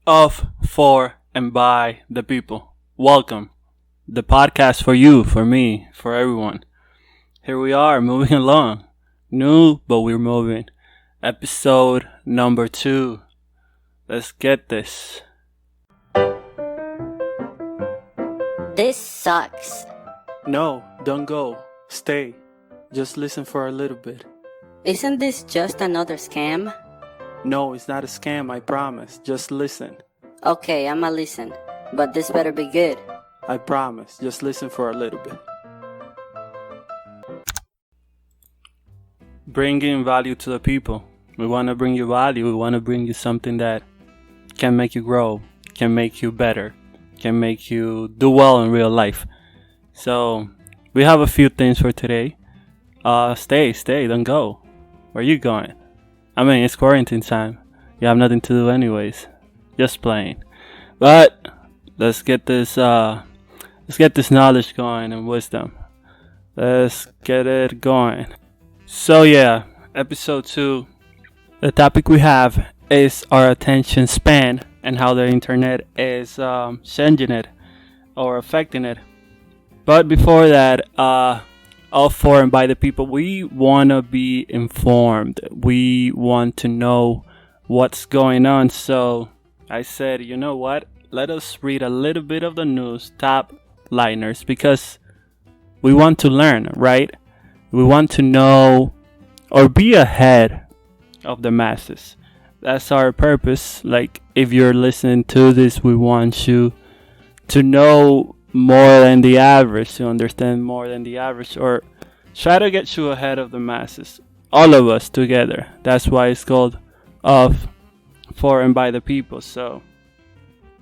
Of, for, and by the people. Welcome. The podcast for you, for me, for everyone. Here we are, moving along. New, but we're moving. Episode number 2. Let's get this. This sucks. No, don't go. Stay. Just listen for a little bit. Isn't this just another scam? No, it's not a scam, I promise. Just listen. Okay, I'ma listen. But this better be good. I promise. Just listen for a little bit. Bringing value to the people. We want to bring you value. We want to bring you something that can make you grow, can make you better, can make you do well in real life. So, we have a few things for today. Stay, don't go. Where are you going? I mean, it's quarantine time. You have nothing to do anyways. Just playing. But let's get this knowledge going and wisdom. Let's get it going. So yeah, episode 2. The topic we have is our attention span and how the internet is changing it or affecting it. But before that, of, for, and by the people, we want to be informed. We want to know what's going on. So I said, you know what? Let us read a little bit of the news, top liners, because we want to learn, right? We want to know or be ahead of the masses. That's our purpose. Like, if you're listening to this, we want you to know more than the average, to understand more than the average, or try to get you ahead of the masses. All of us together. That's why it's called Of, For, and by the people. So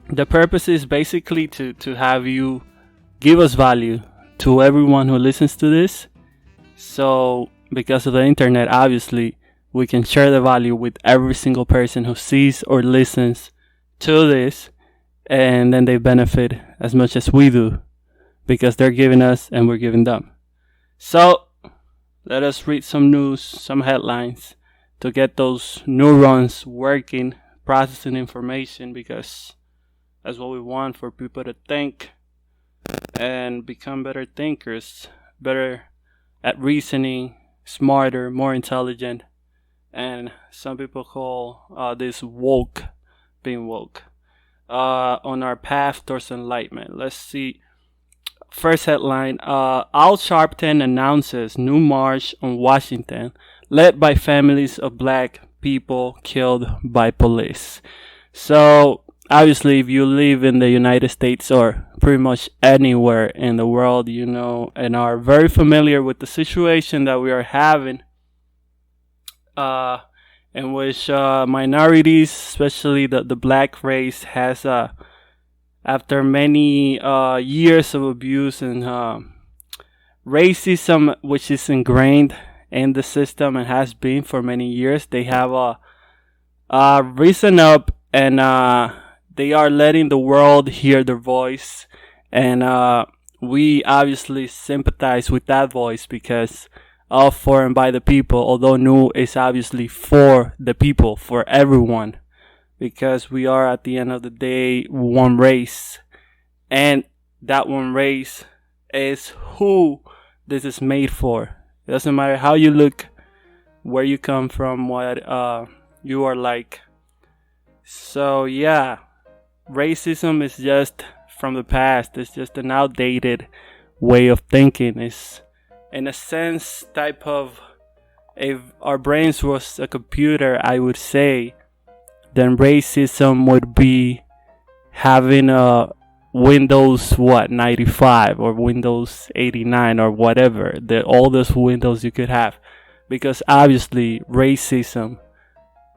the purpose is basically to have you give us value to everyone who listens to this. So because of the internet, obviously, we can share the value with every single person who sees or listens to this, and then they benefit as much as we do because they're giving us and we're giving them. So let us read some news, some headlines to get those neurons working, processing information, because that's what we want, for people to think and become better thinkers, better at reasoning, smarter, more intelligent, and some people call this woke, being woke. On our path towards enlightenment. Let's see. First headline, Al Sharpton announces new march on Washington led by families of black people killed by police. So, obviously, if you live in the United States or pretty much anywhere in the world, you know, and are very familiar with the situation that we are having, in which minorities, especially the black race, has after many years of abuse and racism, which is ingrained in the system and has been for many years, they have risen up, and they are letting the world hear their voice, and we obviously sympathize with that voice, because of, for, and by the people, although new is obviously for the people, for everyone, because we are, at the end of the day, one race, and that one race is who this is made for. It doesn't matter how you look, where you come from, what you are like. So yeah, racism is just from the past. It's just an outdated way of thinking. It's, in a sense, type of, if our brains was a computer, I would say, then racism would be having a Windows 95 or Windows 89 or whatever, the oldest Windows you could have, because obviously racism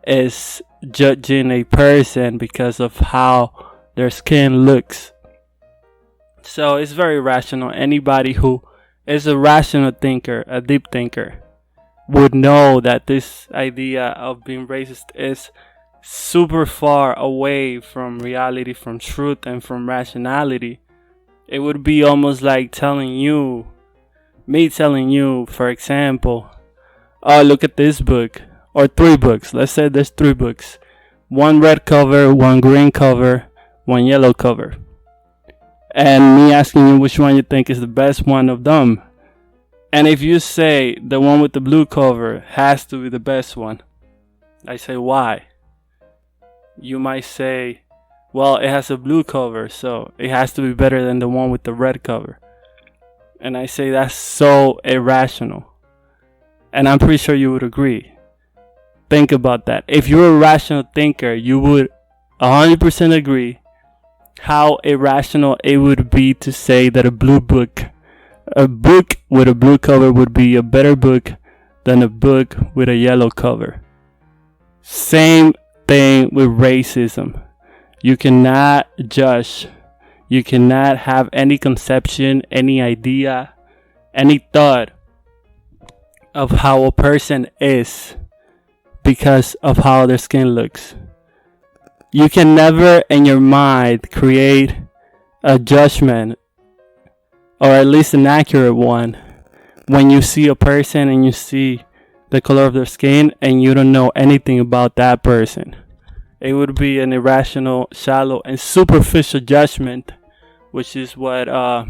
is judging a person because of how their skin looks. So it's very rational. Anybody who is a rational thinker, a deep thinker, would know that this idea of being racist is super far away from reality, from truth, and from rationality. It would be almost like me telling you, for example, oh, look at this book, or 3 books. Let's say there's 3 books. one red cover, one green cover, one yellow cover. And me asking you which one you think is the best one of them. And if you say the one with the blue cover has to be the best one, I say why? You might say, well, it has a blue cover, so it has to be better than the one with the red cover. And I say that's so irrational. And I'm pretty sure you would agree. Think about that. If you're a rational thinker, you would 100% agree how irrational it would be to say that a book with a blue cover would be a better book than a book with a yellow cover. Same thing with racism. You cannot judge. You cannot have any conception, any idea, any thought of how a person is because of how their skin looks. You can never in your mind create a judgment, or at least an accurate one, when you see a person and you see the color of their skin and you don't know anything about that person. It would be an irrational, shallow, and superficial judgment, which is what a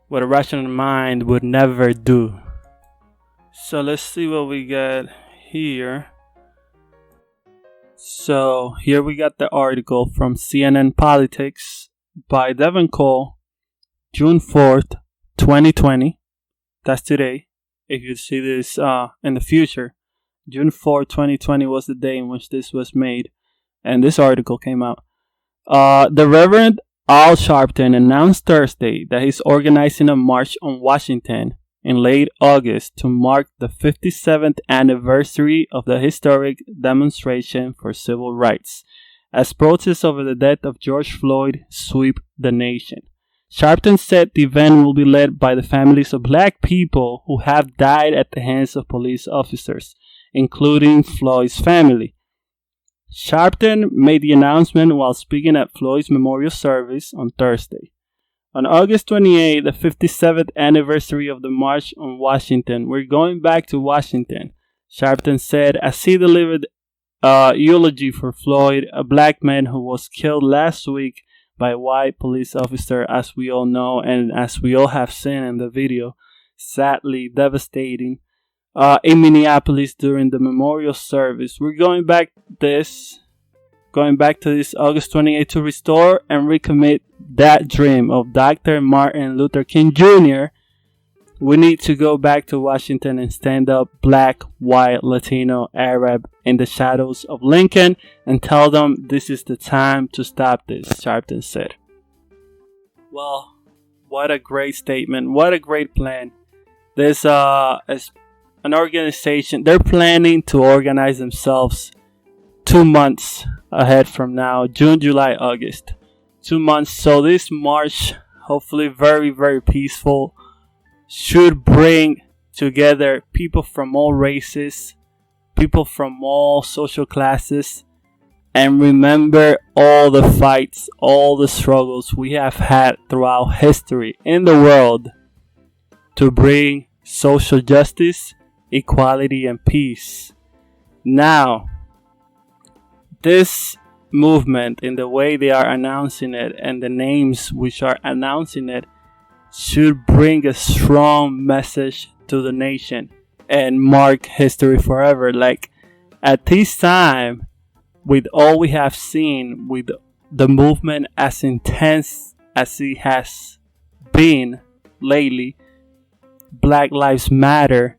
rational mind would never do. So let's see what we got here. So here we got the article from CNN Politics by Devin Cole, June 4th, 2020. That's today. If you see this in the future, June 4th, 2020 was the day in which this was made, and this article came out. The Reverend Al Sharpton announced Thursday that he's organizing a march on Washington in late August to mark the 57th anniversary of the historic demonstration for civil rights, as protests over the death of George Floyd sweep the nation. Sharpton said the event will be led by the families of black people who have died at the hands of police officers, including Floyd's family. Sharpton made the announcement while speaking at Floyd's memorial service on Thursday. On August 28, the 57th anniversary of the March on Washington, we're going back to Washington, Sharpton said as he delivered a eulogy for Floyd, a black man who was killed last week by a white police officer, as we all know and as we all have seen in the video. Sadly devastating. In Minneapolis during the memorial service. We're going back to this August 28 to restore and recommit that dream of Dr. Martin Luther King Jr. We need to go back to Washington and stand up black, white, Latino, Arab in the shadows of Lincoln and tell them this is the time to stop this, Sharpton said. Well, what a great statement. What a great plan. There's an organization. They're planning to organize themselves 2 months ahead from now, June, July, August. 2 months. So this march, hopefully very, very peaceful, should bring together people from all races, people from all social classes, and remember all the fights, all the struggles we have had throughout history in the world to bring social justice, equality, and peace. Now, this movement, in the way they are announcing it and the names which are announcing it, should bring a strong message to the nation and mark history forever. Like, at this time, with all we have seen, with the movement as intense as it has been lately, Black Lives Matter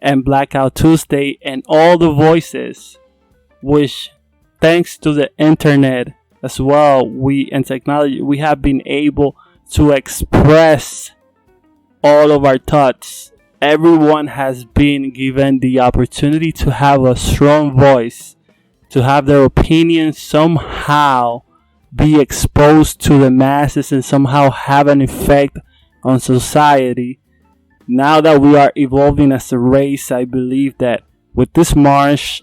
and Blackout Tuesday and all the voices which, thanks to the internet as well, and technology, we have been able to express all of our thoughts. Everyone has been given the opportunity to have a strong voice, to have their opinions somehow be exposed to the masses and somehow have an effect on society. Now that we are evolving as a race, I believe that with this march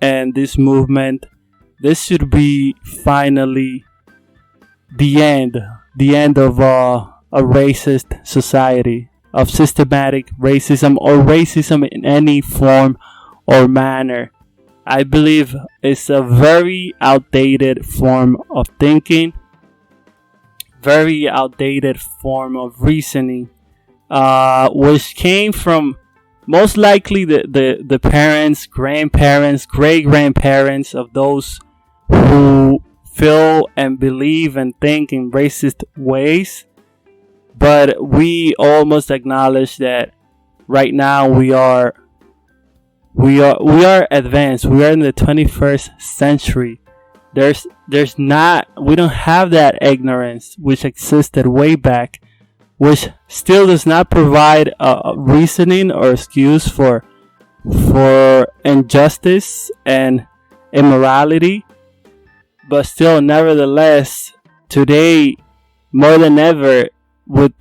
and this movement, this should be finally the end of a racist society, of systematic racism or racism in any form or manner. I believe it's a very outdated form of thinking, very outdated form of reasoning, which came from most likely the parents, grandparents, great grandparents of those who feel and believe and think in racist ways. But we almost acknowledge that right now we are advanced. We are in the 21st century. We don't have that ignorance which existed way back, which still does not provide a reasoning or excuse for injustice and immorality. But still, nevertheless, today more than ever, with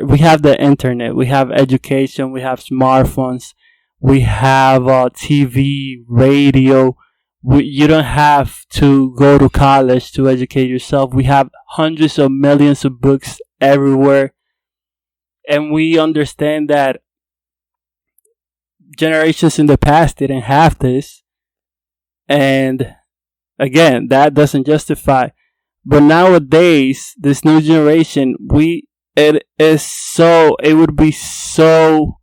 we have the internet, we have education, we have smartphones, we have TV, radio. You don't have to go to college to educate yourself. We have hundreds of millions of books everywhere. And we understand that generations in the past didn't have this. And again, that doesn't justify. But nowadays, this new generation, it would be so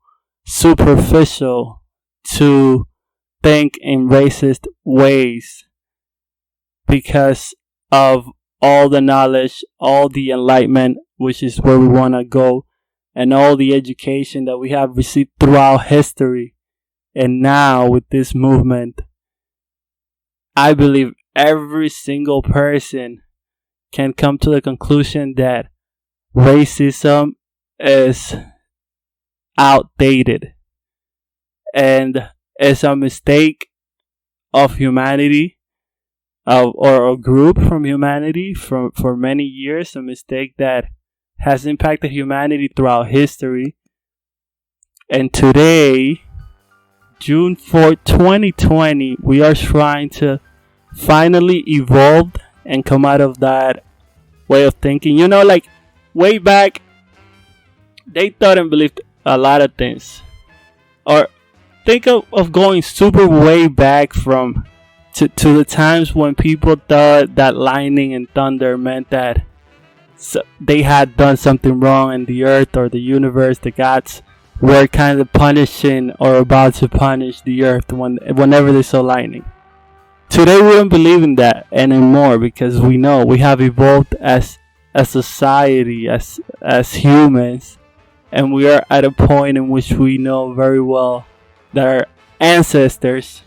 superficial to think in racist ways because of all the knowledge, all the enlightenment, which is where we want to go, and all the education that we have received throughout history. And now with this movement, I believe every single person can come to the conclusion that racism is outdated and is a mistake of humanity, or a group from humanity for many years, a mistake that has impacted humanity throughout history. And today, June 4th, 2020, we are trying to finally evolve and come out of that way of thinking. Like way back, they thought and believed a lot of things. Or think of going super way back to the times when people thought that lightning and thunder meant that they had done something wrong in the earth or the universe. The gods were kind of punishing or about to punish the earth whenever they saw lightning. Today we don't believe in that anymore because we know we have evolved as a society, as humans, and we are at a point in which we know very well that our ancestors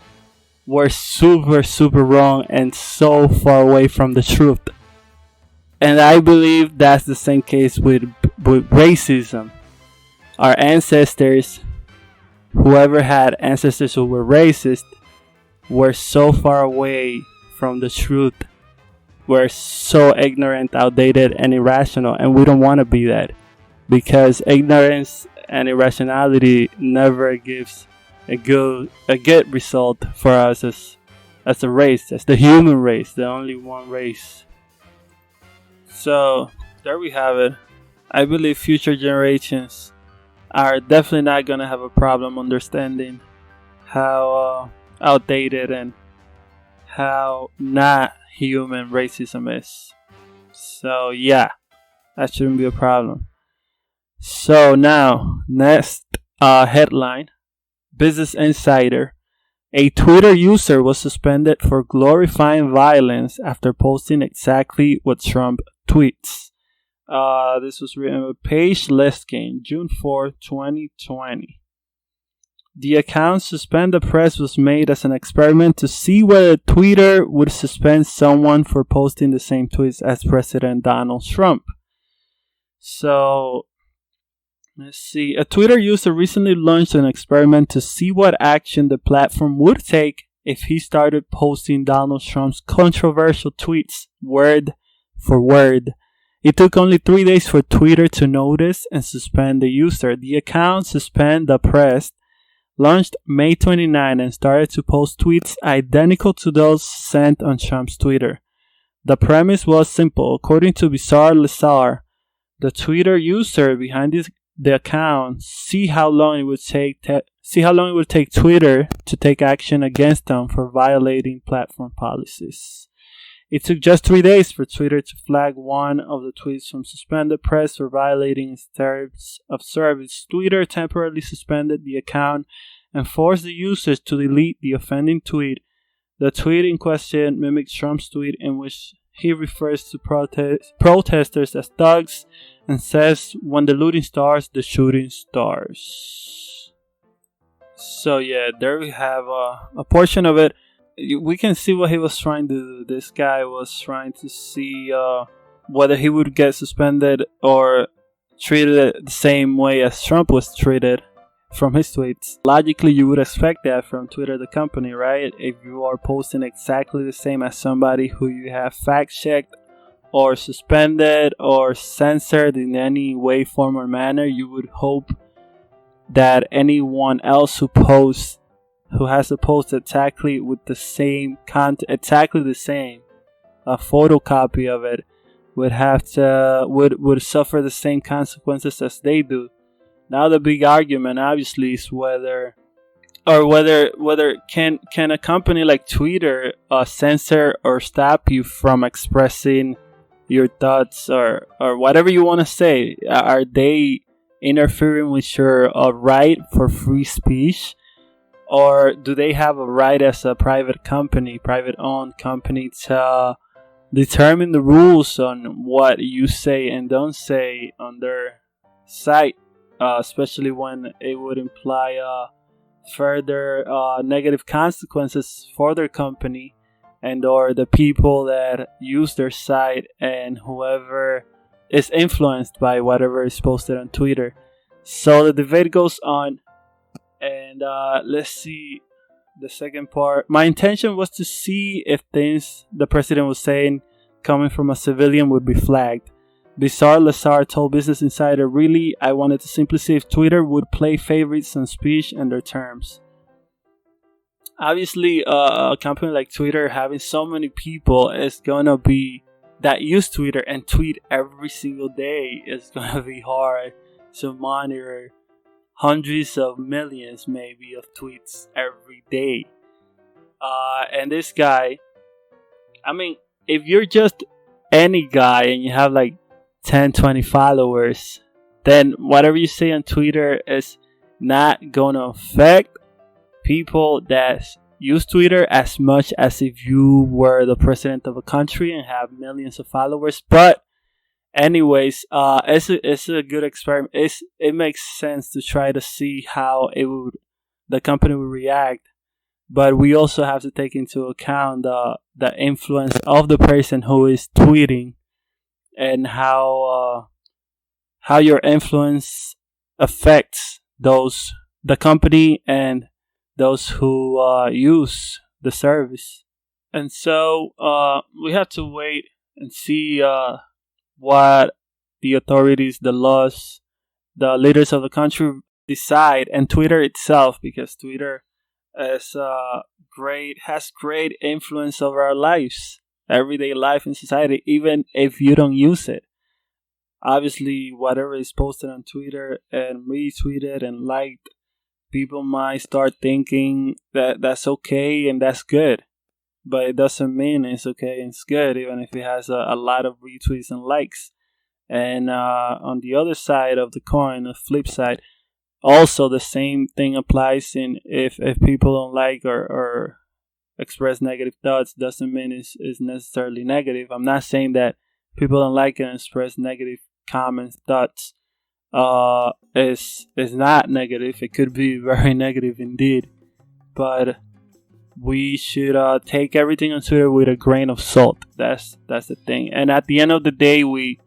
were super, super wrong and so far away from the truth. And I believe that's the same case with racism. Our ancestors, whoever had ancestors who were racist, were so far away from the truth. We're so ignorant, outdated, and irrational, and we don't want to be that, because ignorance and irrationality never gives a good result for us as a race, as the human race, the only one race. So there we have it. I believe future generations are definitely not going to have a problem understanding how outdated and how not human racism is. So yeah, that shouldn't be a problem. So now, next headline. Business Insider. A Twitter user was suspended for glorifying violence after posting exactly what Trump tweets. This was written by Paige Laskin, June 4th, 2020. The account Suspend the Press was made as an experiment to see whether Twitter would suspend someone for posting the same tweets as President Donald Trump. So, let's see. A Twitter user recently launched an experiment to see what action the platform would take if he started posting Donald Trump's controversial tweets word for word. It took only 3 days for Twitter to notice and suspend the user. The account Suspend the Press launched May 29 and started to post tweets identical to those sent on Trump's Twitter. The premise was simple. According to Bizarre Lazar, the Twitter user behind the account, see how long it would take Twitter to take action against them for violating platform policies. It took just 3 days for Twitter to flag one of the tweets from suspended press for violating its terms of service. Twitter temporarily suspended the account and forced the users to delete the offending tweet. The tweet in question mimics Trump's tweet in which he refers to protesters as thugs and says, "When the looting starts, the shooting starts." So yeah, there we have a portion of it. We can see what he was trying to do. This guy was trying to see whether he would get suspended or treated the same way as Trump was treated from his tweets. Logically, you would expect that from Twitter, the company, right? If you are posting exactly the same as somebody who you have fact-checked or suspended or censored in any way, form, or manner, you would hope that anyone else who has a post exactly with the same content, exactly the same, a photocopy of it, would suffer the same consequences as they do. Now the big argument, obviously, is whether can a company like Twitter censor or stop you from expressing your thoughts or whatever you want to say. Are they interfering with your right for free speech? Or do they have a right as a private-owned company, to determine the rules on what you say and don't say on their site, especially when it would imply further negative consequences for their company and or the people that use their site and whoever is influenced by whatever is posted on Twitter. So the debate goes on. And let's see the second part. My intention was to see if things the president was saying coming from a civilian would be flagged. Bizarre Lazar told Business Insider, "Really, I wanted to simply see if Twitter would play favorites on speech and their terms." Obviously, a company like Twitter having so many people is gonna be that use Twitter and tweet every single day is gonna be hard to monitor. Hundreds of millions, maybe, of tweets every day. And this guy, I mean, if you're just any guy and you have like 10, 20 followers, then whatever you say on Twitter is not going to affect people that use Twitter as much as if you were the president of a country and have millions of followers. But anyways, it's a good experiment. It makes sense to try to see how the company would react, but we also have to take into account the influence of the person who is tweeting and how your influence affects the company and those who use the service. And so we have to wait and see what the authorities, the laws, the leaders of the country decide, and Twitter itself, because Twitter has great influence over our lives, everyday life in society, even if you don't use it. Obviously, whatever is posted on Twitter and retweeted and liked, people might start thinking that that's okay and that's good. But it doesn't mean it's okay and it's good, even if it has a lot of retweets and likes. And on the other side of the coin, the flip side, also the same thing applies in if people don't like or express negative thoughts, doesn't mean it's necessarily negative. I'm not saying that people don't like and express negative comments, thoughts is not negative. It could be very negative indeed. But we should take everything on Twitter with a grain of salt. That's the thing. And at the end of the day, we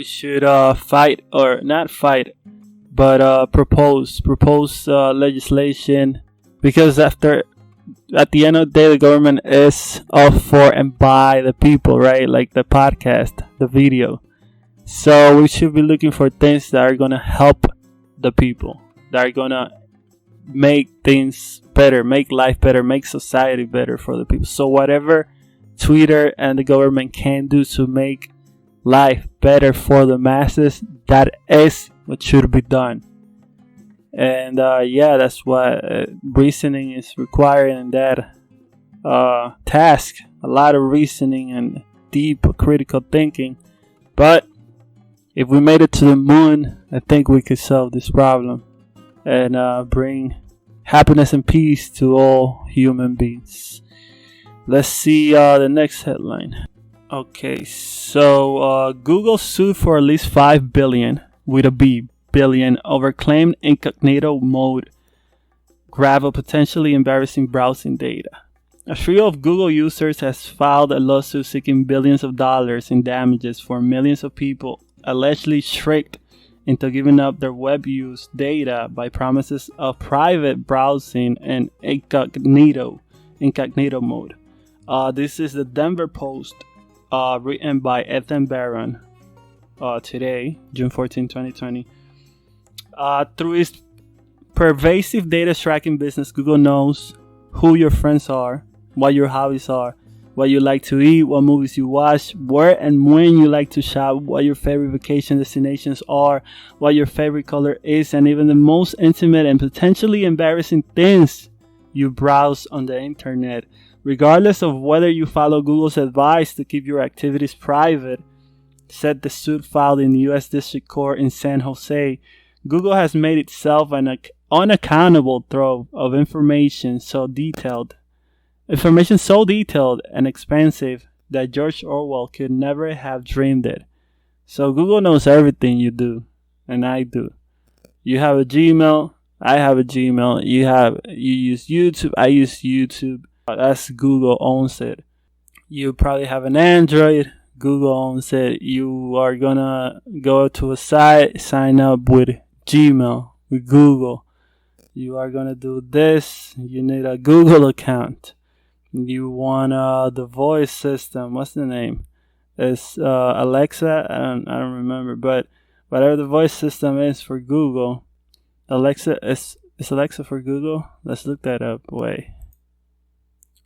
should fight, or not fight, but propose legislation, because at the end of the day, the government is of, for, and by the people, right? Like the podcast, the video. So we should be looking for things that are gonna help the people, that are gonna make things better, make life better, make society better for the people. So whatever Twitter and the government can do to make life better for the masses, that is what should be done. And that's what reasoning is required in that task. A lot of reasoning and deep critical thinking. But if we made it to the moon, I think we could solve this problem and bring happiness and peace to all human beings. Let's see the next headline. Okay, so Google sued for at least $5 billion with a B billion over claimed incognito mode grab of potentially embarrassing browsing data. A trio of Google users has filed a lawsuit seeking billions of dollars in damages for millions of people allegedly tricked into giving up their web use data by promises of private browsing and incognito mode. This is the Denver Post, written by Ethan Barron today, June 14, 2020. Through its pervasive data tracking business, Google knows who your friends are, what your hobbies are, what you like to eat, what movies you watch, where and when you like to shop, what your favorite vacation destinations are, what your favorite color is, and even the most intimate and potentially embarrassing things you browse on the internet. Regardless of whether you follow Google's advice to keep your activities private, said the suit filed in the U.S. District Court in San Jose, Google has made itself an unaccountable trove of information so detailed and expansive that George Orwell could never have dreamed it. So Google knows everything you do, and I do. You have a Gmail, I have a Gmail. You use YouTube, I use YouTube. That's Google owns it. You probably have an Android, Google owns it. You are gonna go to a site, sign up with Gmail, with Google. You are gonna do this, you need a Google account. You want the voice system, what's the name? It's Alexa, I don't remember, but whatever the voice system is for Google, Alexa is Alexa for Google? Let's look that up. Wait.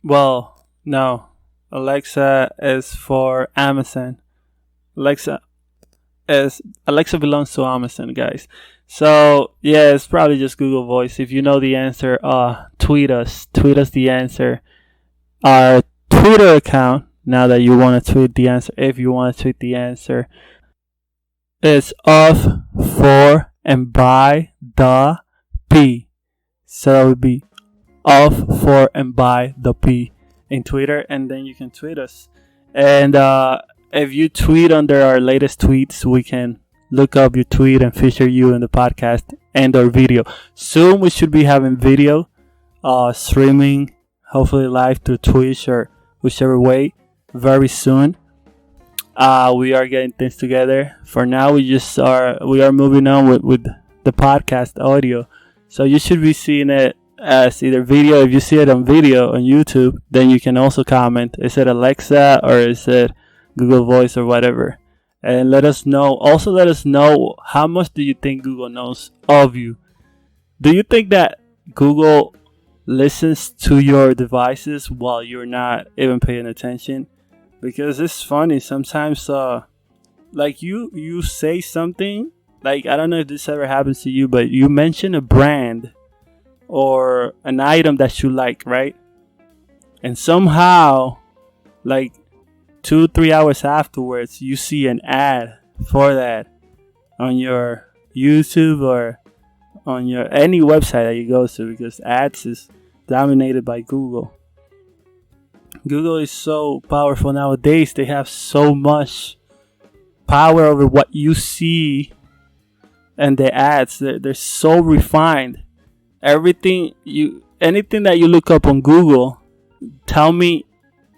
Well, no. Alexa is for Amazon. Alexa belongs to Amazon, guys. So yeah, it's probably just Google Voice. If you know the answer, tweet us the answer. Our Twitter account, now that you want to tweet the answer, if you want to tweet the answer, is of, for, and by the P. So it would be of, for, and by the P in Twitter, and then you can tweet us. And if you tweet under our latest tweets, we can look up your tweet and feature you in the podcast and our video. Soon we should be having video streaming, hopefully live through Twitch or whichever way, very soon. We are getting things together. For now, we are moving on with the podcast audio. So you should be seeing it as either video. If you see it on video on YouTube, then you can also comment. Is it Alexa or is it Google Voice or whatever? And let us know. Also, let us know, how much do you think Google knows of you? Do you think that Google listens to your devices while you're not even paying attention? Because it's funny sometimes. Like you say something, like, I don't know if this ever happens to you, but you mention a brand or an item that you like, right? And somehow, like 2-3 hours afterwards, you see an ad for that on your YouTube or on your any website that you go to, because ads is dominated by Google. Google is so powerful nowadays. They have so much power over what you see, and the ads, they're so refined. Anything that you look up on Google, tell me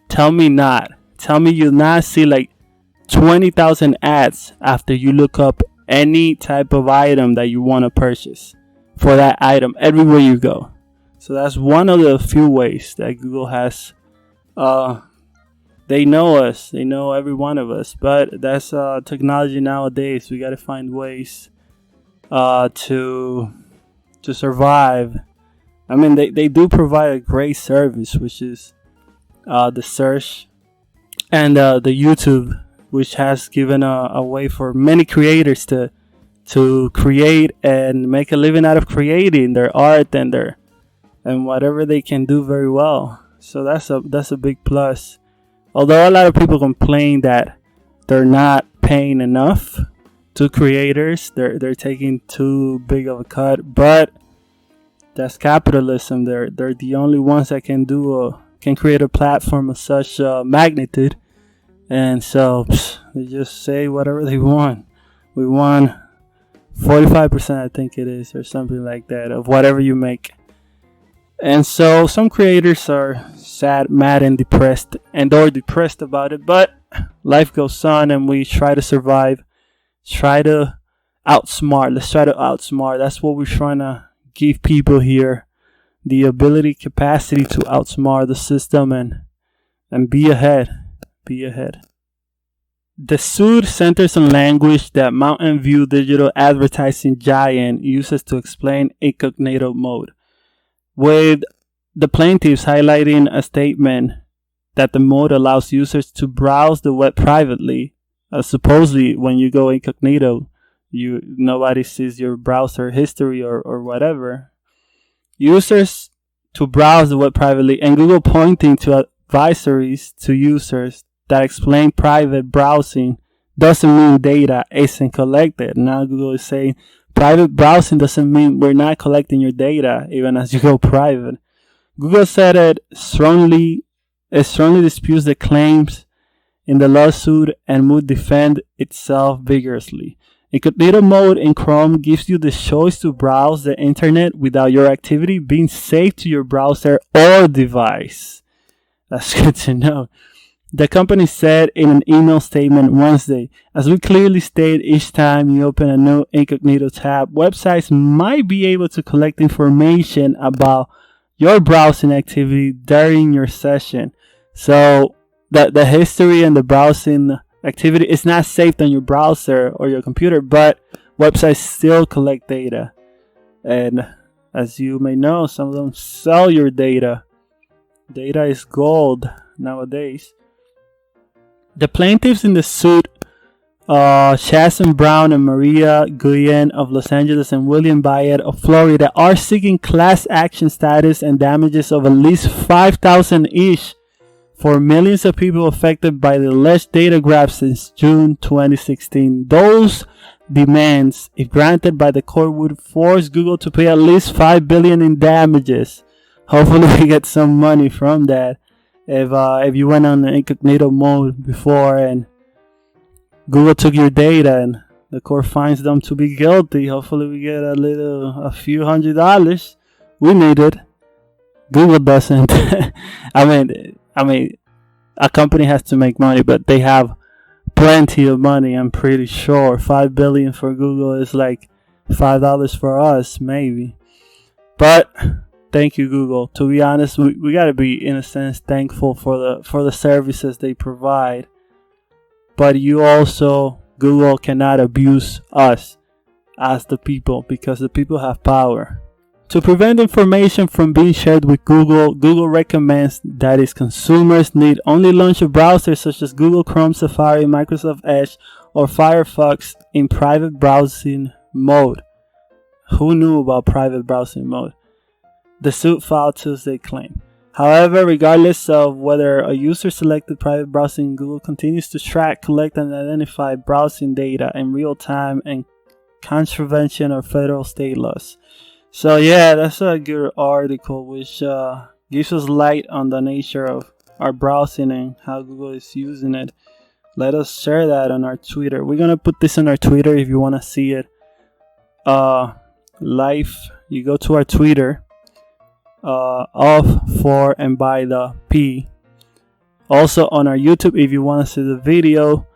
you not see like 20,000 ads after you look up any type of item that you want to purchase for that item everywhere you go. So that's one of the few ways that Google has. They know us. They know every one of us. But that's technology nowadays. We got to find ways to survive. I mean, they do provide a great service, which is the search and the YouTube, which has given a way for many creators to to create and make a living out of creating their art and whatever they can do very well. So that's a big plus. Although a lot of people complain that they're not paying enough to creators, they're taking too big of a cut, but that's capitalism. They're the only ones that can create a platform of such magnitude, and so they just say whatever they want. We want 45%, I think it is, or something like that, of whatever you make. And so some creators are sad, mad, and depressed about it, but life goes on and we try to survive, try to outsmart. Let's try to outsmart. That's what we're trying to give people here, the ability, capacity to outsmart the system and be ahead. The suit centers on language that Mountain View digital advertising giant uses to explain incognito mode, with the plaintiffs highlighting a statement that the mode allows users to browse the web privately. Supposedly, when you go incognito, nobody sees your browser history or whatever. Users to browse the web privately, and Google pointing to advisories to users that explain private browsing doesn't mean data isn't collected. Now Google is saying private browsing doesn't mean we're not collecting your data even as you go private. Google said it strongly disputes the claims in the lawsuit and would defend itself vigorously. Incognito mode in Chrome gives you the choice to browse the internet without your activity being saved to your browser or device. That's good to know. The company said in an email statement Wednesday, as we clearly state, each time you open a new incognito tab, websites might be able to collect information about your browsing activity during your session. So the history and the browsing activity is not saved on your browser or your computer, but websites still collect data. And as you may know, some of them sell your data. Data is gold nowadays. The plaintiffs in the suit, Chasen Brown and Maria Guillen of Los Angeles and William Bayet of Florida, are seeking class action status and damages of at least $5,000 each for millions of people affected by the alleged data grab since June 2016. Those demands, if granted by the court, would force Google to pay at least $5 billion in damages. Hopefully we get some money from that. If you went on the incognito mode before and Google took your data and the court finds them to be guilty, hopefully we get a few $100s. We need it. Google doesn't. I mean, a company has to make money, but they have plenty of money. I'm pretty sure $5 billion for Google is like $5 for us, maybe. But thank you, Google. To be honest, we gotta be, in a sense, thankful for the services they provide. But you also, Google cannot abuse us as the people, because the people have power. To prevent information from being shared with Google, Google recommends that its consumers need only launch a browser such as Google Chrome, Safari, Microsoft Edge, or Firefox in private browsing mode. Who knew about private browsing mode? The suit filed Tuesday claimed. However, regardless of whether a user selected private browsing, Google continues to track, collect, and identify browsing data in real time in contravention of federal state laws. So yeah, that's a good article which gives us light on the nature of our browsing and how Google is using it. Let us share that on our Twitter. We're going to put this on our Twitter if you want to see it live. You go to our Twitter. Of, for, and by the P. Also on our YouTube, if you want to see the video,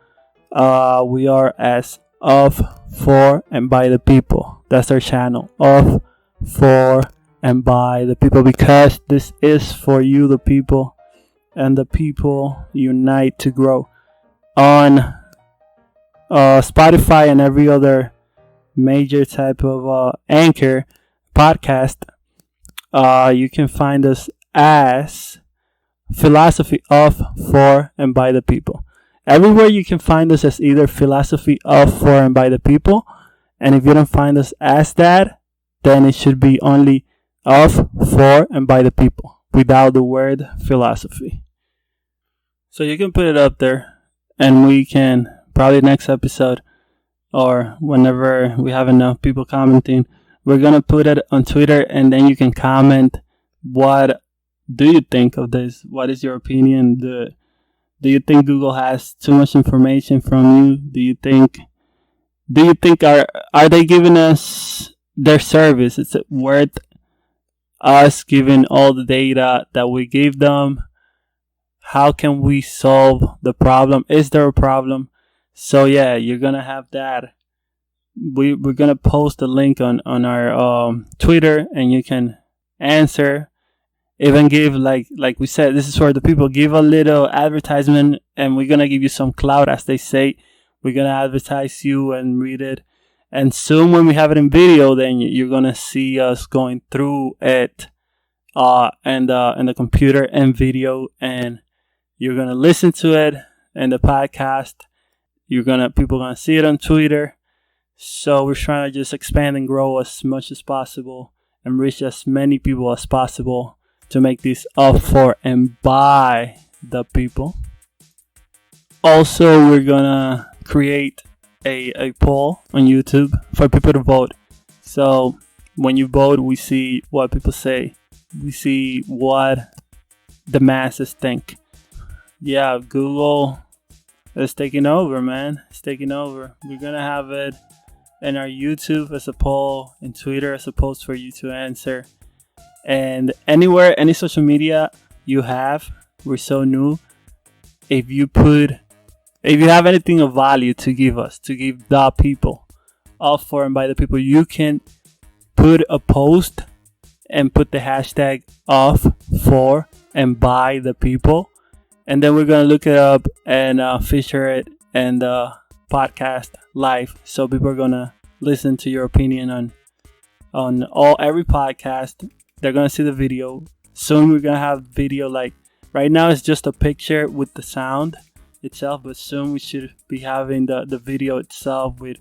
we are as Of, For, and by the People. That's our channel, Of, For, and by the People, because this is for you, the people, and the people unite to grow. On Spotify and every other major type of anchor podcast, you can find us as Philosophy of, For, and by the People. Everywhere you can find us as either Philosophy of, For, and by the People, And if you don't find us as that, then it should be only of, for, and by the people, without the word philosophy. So you can put it up there, and we can, probably next episode, or whenever we have enough people commenting, we're going to put it on Twitter, and then you can comment, what do you think of this? What is your opinion? Do you think Google has too much information from you? Do you think are they giving us their service? Is it worth us giving all the data that we gave them? How can we solve the problem? Is there a problem? So yeah, you're gonna have that. We're gonna post a link on our Twitter, and you can answer. Even give, like we said, this is for the people. Give a little advertisement, and we're gonna give you some clout, as they say. We're gonna advertise you and read it. And soon, when we have it in video, then you're gonna see us going through it, and the computer and video, and you're gonna listen to it in the podcast. People gonna see it on Twitter. So we're trying to just expand and grow as much as possible and reach as many people as possible to make this up for and by the people. Also, we're gonna create a poll on YouTube for people to vote. So when you vote, we see what people say. We see what the masses think. Yeah, Google is taking over, man. It's taking over. We're gonna have it in our YouTube as a poll, in Twitter as a post for you to answer. And anywhere, any social media you have, we're so new. If you have anything of value to give us, to give the people, of, for, and by the people, you can put a post and put the hashtag of, for, and by the people. And then we're going to look it up and feature it in the podcast live. So people are going to listen to your opinion on every podcast. They're going to see the video. Soon we're going to have video, like right now it's just a picture with the sound itself, but soon we should be having the video itself with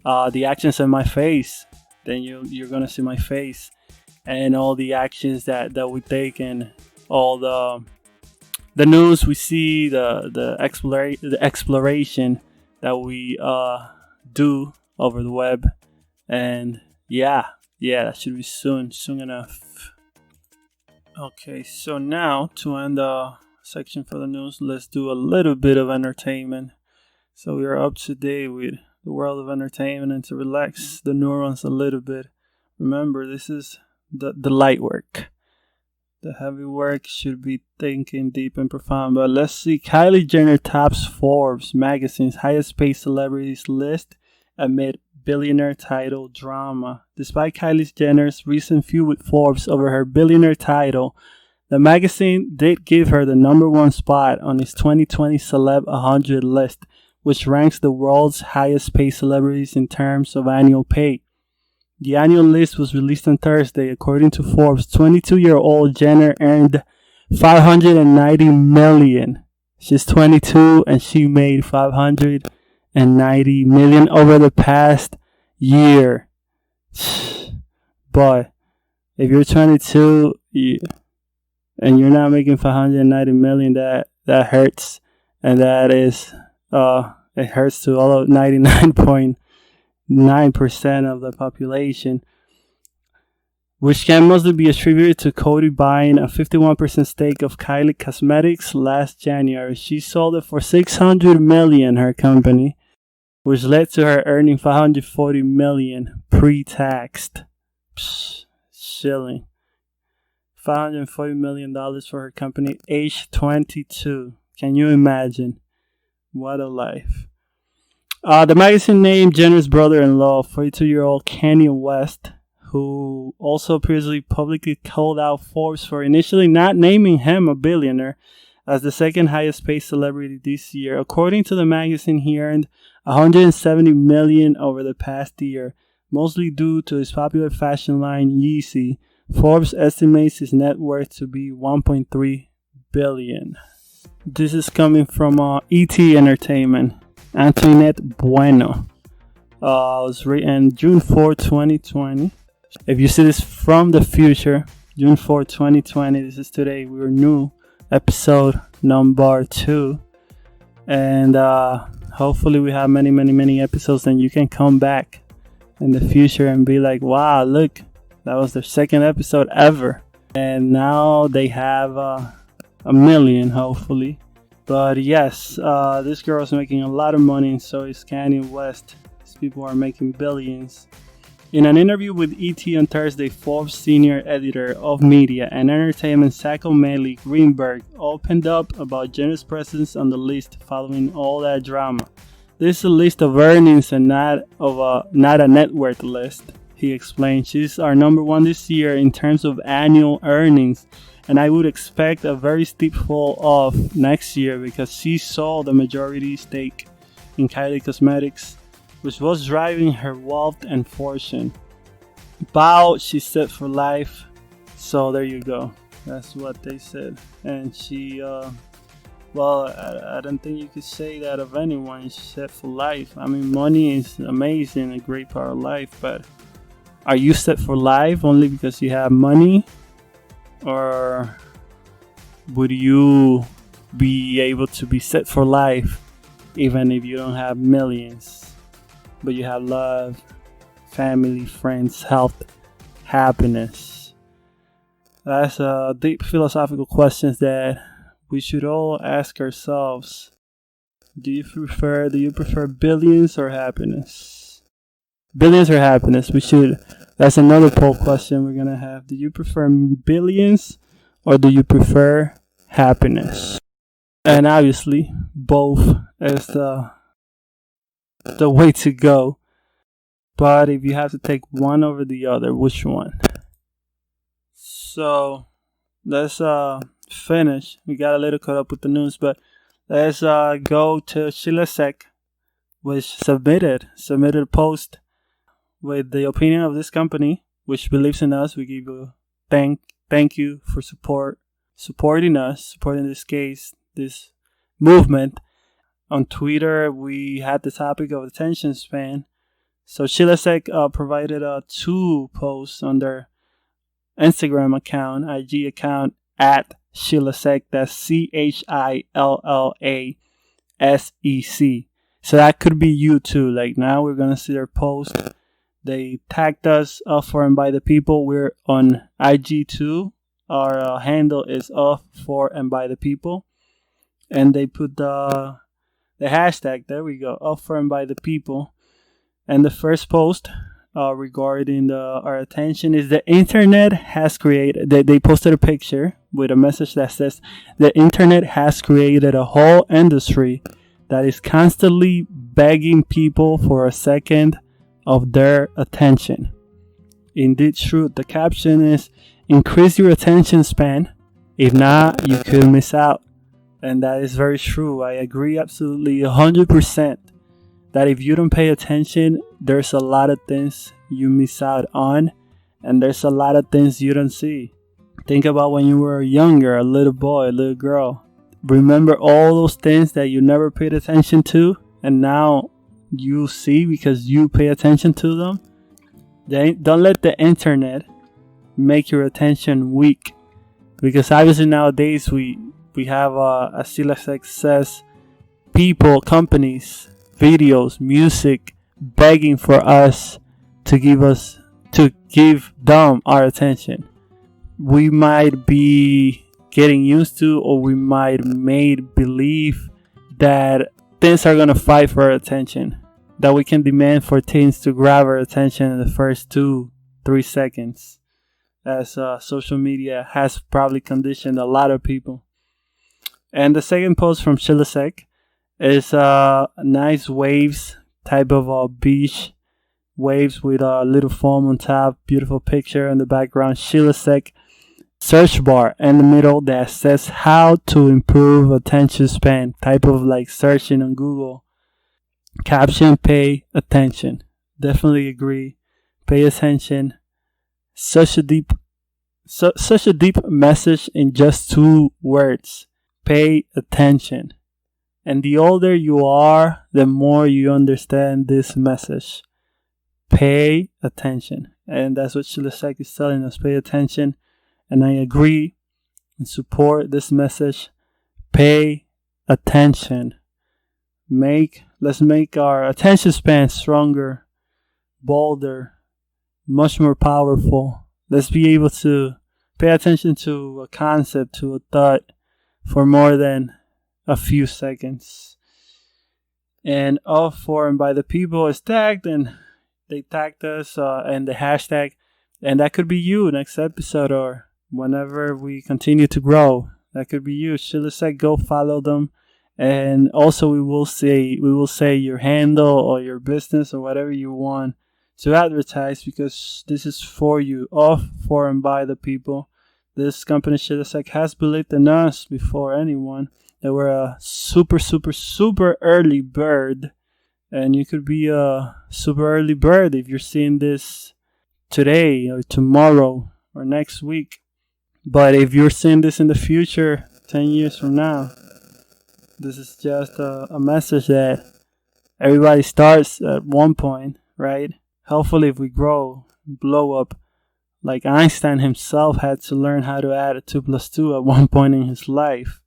the actions on my face. Then you're going to see my face and all the actions that we take, and all the news we see, the exploration that we do over the web. And yeah, that should be soon enough. Okay, so now to end the section for the news, let's do a little bit of entertainment. So we are up to date with the world of entertainment, and to relax the neurons a little bit. Remember, this is the light work. The heavy work should be thinking deep and profound. But let's see. Kylie Jenner tops Forbes magazine's highest paid celebrities list amid billionaire title drama. Despite Kylie Jenner's recent feud with Forbes over her billionaire title, the magazine did give her the number one spot on its 2020 Celeb 100 list, which ranks the world's highest paid celebrities in terms of annual pay. The annual list was released on Thursday. According to Forbes, 22-year-old Jenner earned $590 million. She's 22 and she made $590 million over the past year. But if you're 22 and you're not making $590 million, that hurts, and that is it hurts to all of 99.9% of the population, which can mostly be attributed to Coty buying a 51% stake of Kylie Cosmetics last January. She sold it for $600 million, her company, which led to her earning $540 million pre-taxed. Shilling. $540 million for her company, age 22. Can you imagine? What a life. The magazine named Jenner's brother-in-law, 42-year-old Kanye West, who also previously publicly called out Forbes for initially not naming him a billionaire, as the second highest paid celebrity this year. According to the magazine, he earned $170 million over the past year, mostly due to his popular fashion line Yeezy. Forbes estimates his net worth to be $1.3 billion. This is coming from ET Entertainment. Antoinette Bueno. was written June 4, 2020. If you see this from the future, June 4, 2020, this is today. We're new, episode number 2. And hopefully we have many episodes, and you can come back in the future and be like, wow, look, that was their second episode ever. And now they have 1 million, hopefully. But yes, this girl is making a lot of money, and so is Kanye West. These people are making billions. In an interview with ET on Thursday, Forbes senior editor of media and entertainment Zach O'Malley Greenberg opened up about Jenner's presence on the list following all that drama. This is a list of earnings and not a net worth list, he explained. She's our number 1 this year in terms of annual earnings, and I would expect a very steep fall off next year because she sold the majority stake in Kylie Cosmetics, which was driving her wealth and fortune. Bow, she's set for life. So there you go. That's what they said. And she, well, I don't think you could say that of anyone. She's set for life. I mean, money is amazing, a great part of life, but are you set for life only because you have money? Or would you be able to be set for life even if you don't have millions? But you have love, family, friends, health, happiness. That's deep philosophical questions that we should all ask ourselves. Do you prefer billions or happiness? Billions or happiness? That's another poll question we're gonna have. Do you prefer billions or do you prefer happiness? And obviously, both is the way to go. But if you have to take one over the other, which one? So let's finish. We got a little caught up with the news, but let's go to Sheila Sek, which submitted a post with the opinion of this company, which believes in us. We give you thank you for supporting us, supporting this case, this movement. On Twitter, we had the topic of attention span. So Sheila Sek provided 2 posts on their Instagram account, IG account, at Sheila Sek. That's ChILLASEC. So that could be you too. Like, now we're going to see their post. They tagged us, Up For and By The People. We're on IG too. Our handle is Up For and By The People. And they put the hashtag, there we go, Up For and By The People. And the first post regarding our attention is the internet has created, they posted a picture with a message that says, the internet has created a whole industry that is constantly begging people for a second of their attention. Indeed true. The caption is, increase your attention span. If not, you could miss out. And that is very true. I agree absolutely 100% that if you don't pay attention, there's a lot of things you miss out on, and there's a lot of things you don't see. Think about when you were younger, a little boy, a little girl. Remember all those things that you never paid attention to, and now you see because you pay attention to them? Don't let the internet make your attention weak, because obviously nowadays we have a Sheila Sek says people, companies, videos, music begging for us to give them our attention. We might be getting used to, or we might made believe that things are gonna fight for our attention, that we can demand for things to grab our attention in the first 2-3 seconds, as social media has probably conditioned a lot of people. And the second post from Sheila Sek is nice waves, type of beach waves with a little foam on top, beautiful picture in the background. Sheila Sek search bar in the middle that says how to improve attention span, type of like searching on Google. Caption, pay attention. Definitely agree. Pay attention. Such a deep message in just 2 words. Pay attention. And the older you are, the more you understand this message. pay attention. And that's what Shilasek is telling us. Pay attention. And I agree and support this message. Pay attention. Let's make our attention span stronger, bolder, much more powerful. Let's be able to pay attention to a concept, to a thought for more than a few seconds. And all for and by the people is tagged, and they tagged us and the hashtag. And that could be you next episode or whenever we continue to grow. That could be you. Shilasek, go follow them. And also we will say your handle or your business or whatever you want to advertise, because this is for you, of, for, and by the people. This company Shilasek has believed in us before anyone. That we're a super, super, super early bird. And you could be a super early bird if you're seeing this today or tomorrow or next week. But if you're seeing this in the future, 10 years from now, this is just a message that everybody starts at one point, right? Hopefully if we grow, blow up, like Einstein himself had to learn how to add a 2 plus 2 at one point in his life.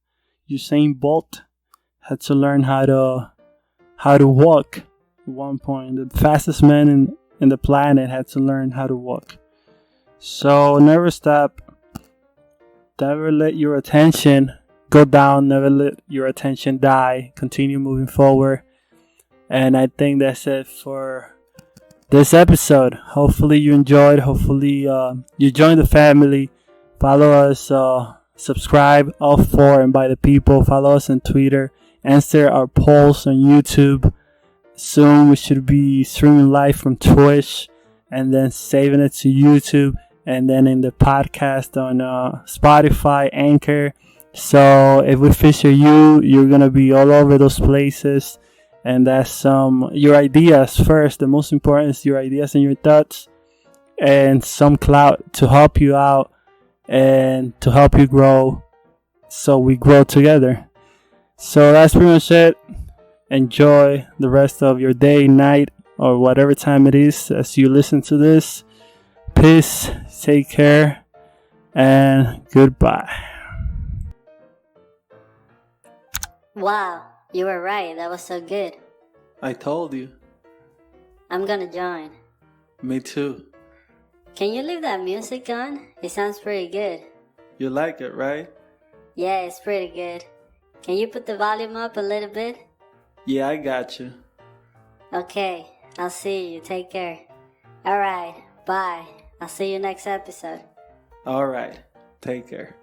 Usain Bolt had to learn how to walk at one point. The fastest man in the planet had to learn how to walk. So never stop. Never let your attention go down. Never let your attention die. Continue moving forward. And I think that's it for this episode. Hopefully you enjoyed. Hopefully you joined the family. Follow us. Subscribe, all for and by the people. Follow us on Twitter. Answer our polls on YouTube. Soon we should be streaming live from Twitch and then saving it to YouTube, and then in the podcast on Spotify, Anchor. So if we feature you, you're gonna be all over those places. And that's your ideas first. The most important is your ideas and your thoughts, and some clout to help you out and to help you grow, so we grow together. So that's pretty much it. Enjoy the rest of your day, night, or whatever time it is as you listen to this. Peace, take care, and goodbye. Wow, you were right. That was so good. I told you. I'm gonna join. Me too. Can you leave that music on? It sounds pretty good. You like it, right? Yeah, it's pretty good. Can you put the volume up a little bit? Yeah, I got you. Okay, I'll see you. Take care. Alright, bye. I'll see you next episode. Alright, take care.